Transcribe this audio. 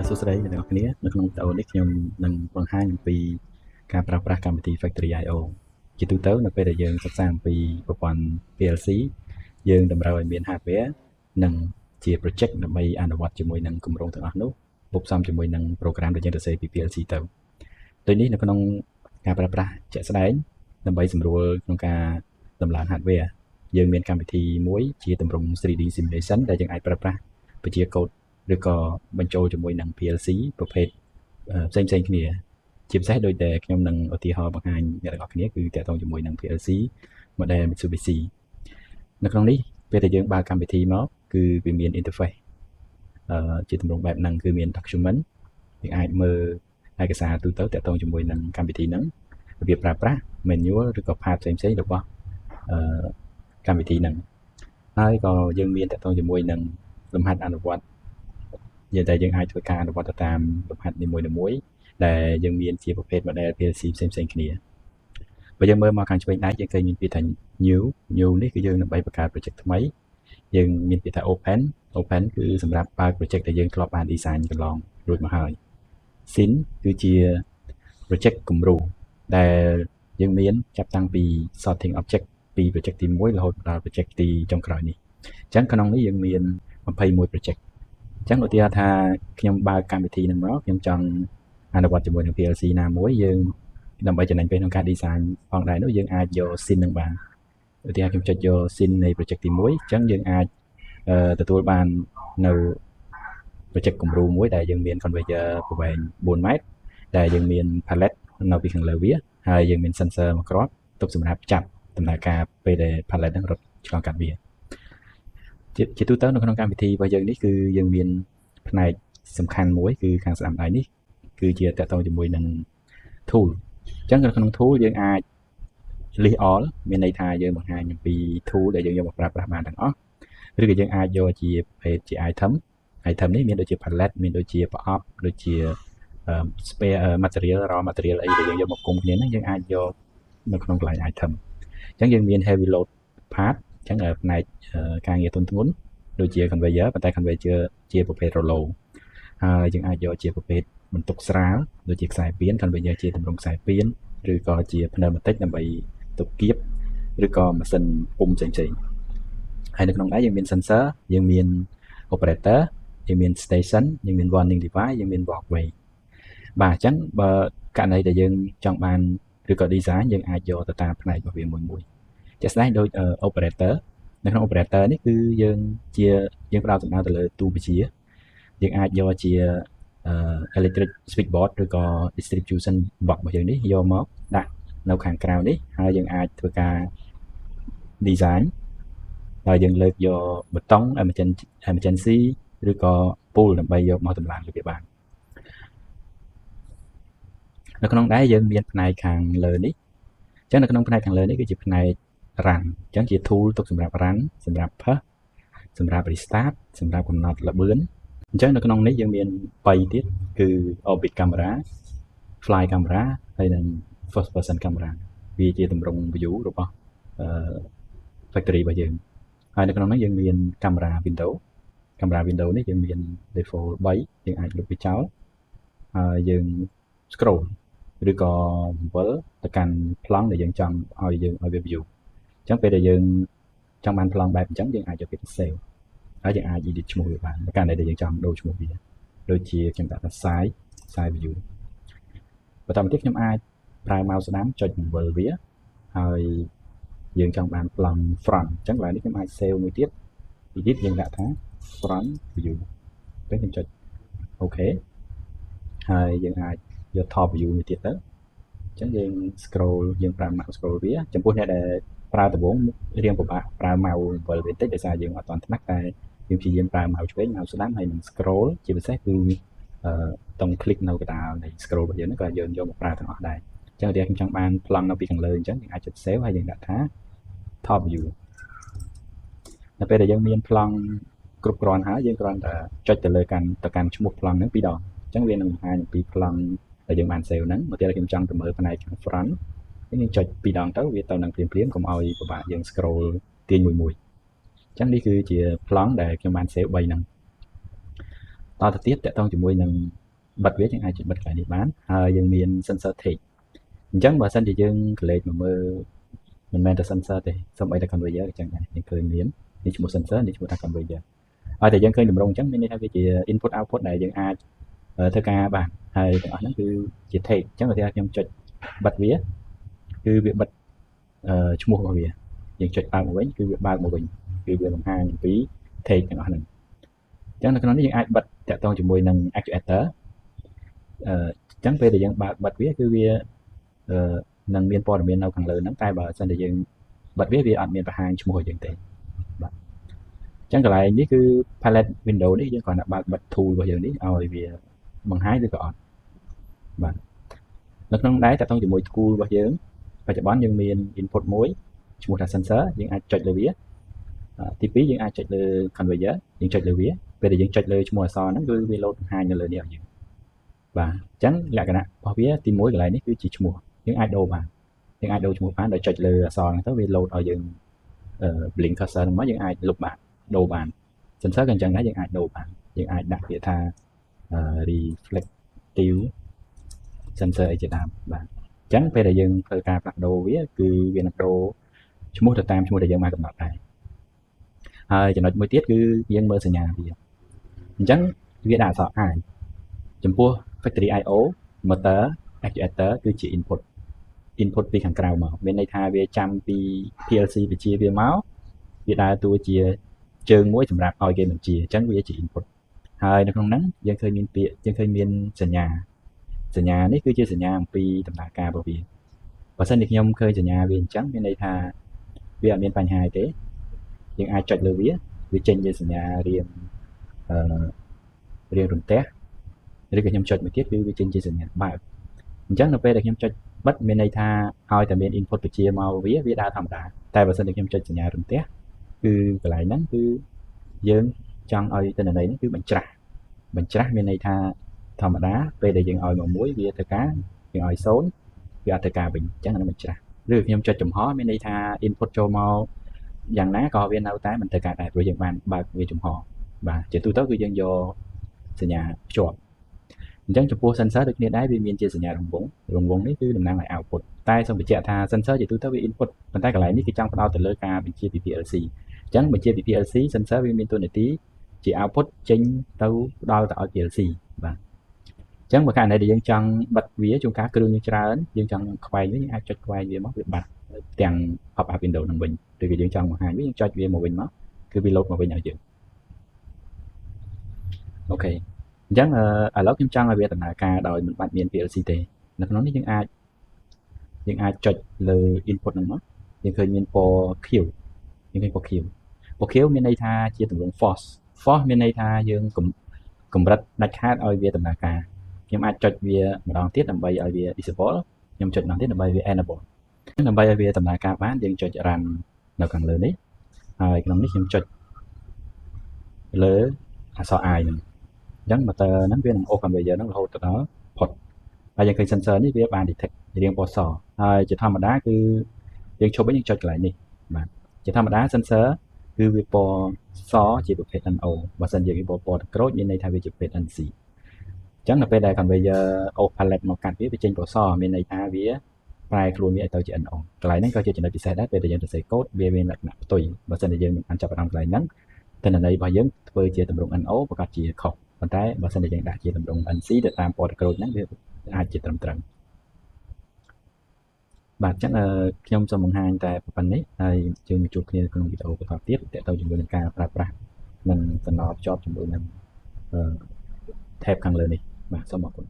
សួស្តីអ្នកនរគ្នានៅក្នុងវីដេអូនេះខ្ញុំនឹងបង្ហាញអំពីការប្រើប្រាស់កម្មវិធី Factory.io ជាទូទៅនៅពេលដែលយើងសិក្សាអំពីប្រព័ន្ធ PLC យើងតម្រូវឲ្យមាន hardware និងជា project ដើម្បីអនុវត្តជាមួយនឹងគម្រោងទាំងអស់នោះបូកផ្សំជាមួយនឹង program ដែលយើងសរសេរពី PLC ទៅដូចនេះនៅក្នុងការប្រើប្រាស់ជាក់ស្ដែងដើម្បីសម្រួលក្នុងការតម្លើង hardware យើងមានកម្មវិធីមួយជាទម្រង់ 3D simulation ដែលយើងអាចប្រើប្រាស់បញ្ជាកូដឬក៏បញ្ចូលជាមួយនឹង PLC ប្រភេទផ្សេងៗគ្នាជាពិសេសដូចតែខ្ញុំនឹងឧទាហរណ៍បង្ហាញអ្នកទាំងអស់គ្នាគឺតាក់ទងជាមួយនឹង PLC model Mitsubishi នៅក្នុងនេះពេលដែលយើងបើកកម្មវិធីមកគឺវាមាន interface ជាទម្រង់បែបហ្នឹងគឺមាន document យើងអាចមើលឯកសារទូទៅតាក់ទងជាមួយនឹងកម្មវិធីហ្នឹងរបៀបប្រើប្រាស់ manual ឬក៏ part ផ្សេងៗរបស់កម្មវិធីហ្នឹងហើយក៏យើងមានតាក់ទងជាមួយនឹងលំហាត់អនុវត្តនិយាយតែយើងអាចធ្វើការអនុវត្តទៅតាមលំហាត់នីមួយៗដែលយើងមានជាប្រភេទ model PLC ផ្សេងៗគ្នាបើយើងមើលមកខាងឆ្វេងដៃយើងឃើញមានពាក្យថា new នេះគឺយើងដើម្បីបង្កើត project ថ្មីយើងមានពាក្យថា open គឺសម្រាប់បើក project ដែលយើងធ្លាប់បាន design កន្លងរួចមកហើយ sin គឺជា project គំរូដែលយើងមានចាប់តាំងពី sorting object ពី project ទី1រហូតដល់ project ទីចុងក្រោយនេះអញ្ចឹងក្នុងនេះយើងមាន21 projectអញ្ចឹងឧទាហរណ៍ថាខ្ញុំបើកកម្មវិធីនឹងមកខ្ញុំចង់អនុវត្តជាមួយនឹង PLC ណាមួយយើងដើម្បីចំណេញពេលក្នុងការ design ផងដែរនោះយើងអាចយក sin នឹងបានឧទាហរណ៍ខ្ញុំចុចយក sin នៃ project ទី1អញ្ចឹងយើងអាចទទួលបាននៅ project គំរូមួយដែលយើងមាន conveyor ប្រវែង4ម៉ែត្រដែលយើងមាន pallet នៅពីខាងលើវាហើយយើងមាន sensor មួយគ្រាប់ទុកសម្រាប់ចាប់ដំណើរការពេលដែល pallet ហ្នឹងរត់ឆ្លងកាត់វាជាទូទៅនៅក្នុងកម្មវិធីរបស់យើងនេះគឺយើងមានផ្នែកសំខាន់មួយគឺខាងស្ដាំដៃនេះគឺជាតាក់ទងជាមួយនឹង tool អញ្ចឹងនៅក្នុង tool យើងអាច list all មានន័យថាយើងបង្ហាញអំពី tool ដែលយើងយកមកប្រើប្រាស់បានទាំងអស់ឬក៏យើងអាចយកជាប្រភេទជា item នេះមានដូចជា pallet មានដូចជាប្រអប់ដូចជា spare material raw material អីដែលយើងយកមកគុំគ្នាហ្នឹងយើងអាចយកនៅក្នុងកន្លែង item អញ្ចឹងយើងមាន heavy load part អញ្ចឹងផ្នែកការងារទន់ធ្ងន់ដូចជា conveyor ប៉ុន្តែ conveyor ជាប្រភេទ rollo ហើយយើងអាចយកជាប្រភេទបន្ទុកស្រាលដូចជាខ្សែពាន conveyor ជាទម្រង់ខ្សែពានឬក៏ជា pneumatic ដើម្បីទុកគៀបឬក៏ម៉ាស៊ីនពុំផ្សេងៗហើយនៅក្នុងដែរយើងមាន sensor យើងមាន operator យើងមាន station យើងមាន warning device យើងមាន walkway បាទអញ្ចឹងបើករណីដែលយើងចង់បានឬក៏ design យើងអាចយកទៅតាមផ្នែករបស់វាមួយជាក់ស្ដែងដូច operator នៅក្នុង operator នេះគឺយើងផ្ដោតសំដៅទៅលើទូបញ្ជាយើងអាចយកជា electric switchboard ឬក៏ distribution box របស់យើងនេះយកមកដាក់នៅខាងក្រៅនេះហើយយើងអាចធ្វើការ design ហើយយើងលើកយកប៊ូតុង emergency ឬក៏ pull ដើម្បីយកមកតម្លើងវាបាននៅក្នុងដែរយើងមានផ្នែកខាងលើនេះអញ្ចឹងនៅក្នុងផ្នែកខាងលើនេះគឺជាផ្នែក run អញ្ចឹងជា tool ទុកសម្រាប់ run សម្រាប់ push សម្រាប់ restart សម្រាប់កំណត់ល្បឿនអញ្ចឹងនៅក្នុងនេះយើងមាន3ទៀតគឺ orbit camera fly camera ហើយនិង first person camera វាជាទម្រង់ view របស់factory របស់យើងហើយនៅក្នុងនេះយើងមាន camera window នេះយើងមាន default 3យើងអាចលុបវាចោលហើយយើង scroll ឬក៏បង្វិលទៅកាន់ប្លង់ដែលយើងចង់ឲ្យវា view អញ្ចឹងពេលដែលយើងចង់បានប្លង់បែបអញ្ចឹងយើងអាចយកវាទៅ save ហើយយើងអាច edit ឈ្មោះវាបានប្រការដែលយើងចង់ដូរឈ្មោះវាដូចជាខ្ញុំដាក់ថា side view បន្តមកទៀតខ្ញុំអាចប្រើ mouse ស្ដាំចុចបង្វិលវាហើយយើងចង់បានប្លង់ front អញ្ចឹងឡើយនេះខ្ញុំអាច save មួយទៀត edit យើងដាក់ថា front view ពេលខ្ញុំចុច OK ហើយយើងអាចយក top view មួយទៀតទៅអញ្ចឹងយើង scroll យើងប្រើ mouse scroll វាចំពោះអ្នកដែលប្រើដំបូងរៀងពិបាកប្រើ mouse វិលវាតិចដោយសារយើងអត់ទាន់ថ្នាក់តែយើងព្យាយាមប្រើ mouse ឆ្វេង mouse ស្ដាំហើយនឹង scroll ជាពិសេសគឺតង់ click នៅកណ្ដាលនៃ scroll របស់យើងហ្នឹងក៏យើងយកមកប្រើទាំងអស់ដែរអញ្ចឹងឧទាហរណ៍ខ្ញុំចង់បានប្លង់នៅពីខាងលើអញ្ចឹងយើងអាចចុច save ហើយយើងដាក់ថា top view នៅពេលដែលយើងមានប្លង់គ្រប់គ្រាន់ហើយយើងគ្រាន់តែចុចទៅលើកាន់ឈ្មោះប្លង់ហ្នឹងពីរដងអញ្ចឹងវានឹងបង្ហាញអំពីប្លង់ដែលយើងបាន save ហ្នឹងមកទៀតខ្ញុំចង់ទៅមើលផ្នែកខាង front យើងចុចពីរដងទៅវាទៅនឹងភ្លាមៗកុំឲ្យពិបាកយើង scroll ទាញមួយអញ្ចឹងនេះគឺជាប្លង់ដែលខ្ញុំបាន save 3ហ្នឹងត តទៅទៀតតកតងជាមួយនឹងបិទវាយើងអាចចុចបិទកន្លែងនេះបានហើយយើងមាន sensor take អញ្ចឹងបើសិនជាយើងក្លែកមកមើលមិនមែនតែ sensor ទេសូម្បីតែ conveyor អញ្ចឹងដែរយើងឃើញមាននេះឈ្មោះ sensor នេះឈ្មោះថា conveyor ហើយតែយើងឃើញតម្រងអញ្ចឹងមានន័យថាវាជា input output ដែលយើងអាចធ្វើការបានហើយទាំងអស់ហ្នឹងគឺជា take អញ្ចឹងឧទាហរណ៍ខ្ញុំចុចបិទវាគឺវាបិទឈ្មោះរបស់វាយើងចុចបើកមកវិញគឺវាបើកមកវិញគឺវាបង្ហាញពី take ទាំងអស់ហ្នឹងអញ្ចឹងនៅក្នុងនេះយើងអាចបិទតាក់ទងជាមួយនឹង actuator អញ្ចឹងពេលដែលយើងបើកបិទវាគឺវានឹងមានព័ត៌មាននៅខាងលើហ្នឹងតែបើសិនតែយើងបិទវាអត់មានបង្ហាញឈ្មោះឲ្យយើងទេបាទអញ្ចឹងកន្លែងនេះគឺ palette window នេះយើងគ្រាន់តែបើកបិទ tool របស់យើងនេះឲ្យវាបង្ហាញឬក៏អត់បាទនៅក្នុងដែរតាក់ទងជាមួយ tool របស់យើងបច្ចុប្បន្នយើងមាន input មួយឈ្មោះថា sensor យើងអាចចុចលើវាទី2យើងអាចចុចលើ conveyor យើងចុចលើវាពេលដែលយើងចុចលើឈ្មោះអក្សរហ្នឹងគឺវា load បង្ហាញនៅលើនេះឲ្យយើងបាទអញ្ចឹងលក្ខណៈរបស់វាទី1កន្លែងនេះគឺជាឈ្មោះយើងអាចដូរបានយើងអាចដូរឈ្មោះបានដោយចុចលើអក្សរហ្នឹងទៅវា load ឲ្យយើងblink cursor ហ្នឹងមកយើងអាចលុបបានដូរបាន sensor ក៏អញ្ចឹងដែរយើងអាចដូរបានយើងអាចដាក់ពាក្យថា reflective sensor អីជាដើមបាទអញ្ចឹងពេលដែលយើងធ្វើការផ្លាស់ប្ដូរវាគឺវានឹងដូរឈ្មោះទៅតាមឈ្មោះដែលយើងបានកំណត់ដែរហើយចំណុចមួយទៀតគឺយើងមើលសញ្ញាវាអញ្ចឹងវាដាក់អក្សរ I ចំពោះ factory IO motor actuator គឺជា input ពីខាងក្រៅមកមានន័យថាវាចាំពី PLC បញ្ជាវាមកវាដើរតួជាជើងមួយសម្រាប់ឲ្យគេបញ្ជាអញ្ចឹងវាជា input ហើយនៅក្នុងហ្នឹងយើងឃើញមានពាក្យយើងឃើញមានសញ្ញានេះគឺជាសញ្ញាអំពីដំណើរការរបស់វាបើសិនជាខ្ញុំឃើញសញ្ញាវាអញ្ចឹងមានន័យថាវាអត់មានបញ្ហាទេយើងអាចចុចលើវាចេញជាសញ្ញារៀងរន្ទះឬក៏ខ្ញុំចុចមួយទៀតគឺវាចេញជាសញ្ញាបើកអញ្ចឹងនៅពេលដែលខ្ញុំចុចបិទមានន័យថាឲ្យតែមាន input បញ្ជាមកវាដើរធម្មតាតែបើសិនជាខ្ញុំចុចសញ្ញារន្ទះគឺកន្លែងហ្នឹងគឺយើងចង់ឲ្យទិន្នន័យហ្នឹងគឺបញ្ច្រាស់មានន័យថាធម្មតាពេលដែលយើងឲ្យមក1វាធ្វើការយើងឲ្យ0វាអត់ធ្វើការវិញអញ្ចឹងអានោះបញ្ច្រាស់ឬខ្ញុំចុចចំហមានន័យថា input ចូលមកយ៉ាងណាក៏វានៅតែមិនធ្វើការដែរព្រោះយើងបានបើកវាចំហបាទជាទូទៅគឺយើងយកសញ្ញាភ្ជាប់អញ្ចឹងចំពោះ sensor ដូចគ្នាដែរវាមានជាសញ្ញារង្វង់នេះគឺតំណាងឲ្យ output តែសូមបញ្ជាក់ថា sensor ជាទូទៅវា input ប៉ុន្តែកន្លែងនេះគឺចង់ផ្ដោតទៅលើការបញ្ជាពី PLC អញ្ចឹងបញ្ជាពី PLC sensor វាមានតួនាទីជា output ចេញទៅផ្ដល់ទៅឲ្យ PLC បាទអញ្ចឹងបើករណីដែលយើងចង់បិទវាជួនកាលគ្រឿងយើងច្រើនយើងចង់ខ្វែងវាយើងអាចចុចខ្វែងវាមកវាបាត់ទាំង pop up window នឹងវិញឬក៏យើងចង់បង្ហាញវាយើងចុចវាមកវិញមកគឺវា load មកវិញឲ្យយើងអូខេអញ្ចឹងឥឡូវខ្ញុំចង់ឲ្យវាដំណើរការដោយមិនបាច់មាន PLC ទេនៅក្នុងនេះយើងអាចចុចលើ input ហ្នឹងមកយើងឃើញមានពណ៌ខៀវយើងឃើញពណ៌ខៀវមានន័យថាជាទម្រង់ force មានន័យថាយើងកម្រិតដាច់ខាតឲ្យវាដំណើរការខ្ញុំអាចចុចវាម្ដងទៀតដើម្បីឲ្យវា disable ខ្ញុំចុចម្ដងទៀតដើម្បីវា enable ដើម្បីឲ្យវាដំណើរការបានយើងចុច run នៅខាងលើនេះហើយក្នុងនេះខ្ញុំចុចលើអក្សរ I ហ្នឹងអញ្ចឹង motor ហ្នឹងវានឹងអូស conveyor ហ្នឹងរហូតទៅដល់ផុតហើយយើងឃើញ sensor នេះវាបាន detect រាងពណ៌សហើយជាធម្មតាគឺយើងឈប់វិញយើងចុចកន្លែងនេះបាទជាធម្មតា sensor គឺវាពណ៌សជាប្រភេទ NO បើសិនជាវាពណ៌ក្រូចមានន័យថាវាជាប្រភេទ NC អញ្ចឹងនៅពេលដែល conveyor អូស palette មកកាត់វាចេញពណ៌សមានន័យថាវាប្រែខ្លួនវាឲ្យទៅជា NO កន្លែងហ្នឹងក៏ជាចំណុចពិសេសដែរពេលដែលយើងសរសេរកូដវាមានលក្ខណៈផ្ទុយបើសិនជាយើងមិនចាប់អារម្មណ៍កន្លែងហ្នឹងទិន្នន័យរបស់យើងធ្វើជាទម្រង់ NO ប្រកាសជាខុសប៉ុន្តែបើសិនជាយើងដាក់ជាទម្រង់ NC ទៅតាមពណ៌ក្រូចហ្នឹងវាអាចជាត្រឹមត្រូវបាទអញ្ចឹងខ្ញុំសូមបង្ហាញតែប៉ុណ្្នេះហើយយើងជួបគ្នាក្នុងវីដេអូបន្តទៀតទាក់ទងជាមួយនឹងការប្រើប្រាស់និងតំណភ្ជាប់ជាមួយនឹង tab ខាងលើនេះបាទសូមអរគុណ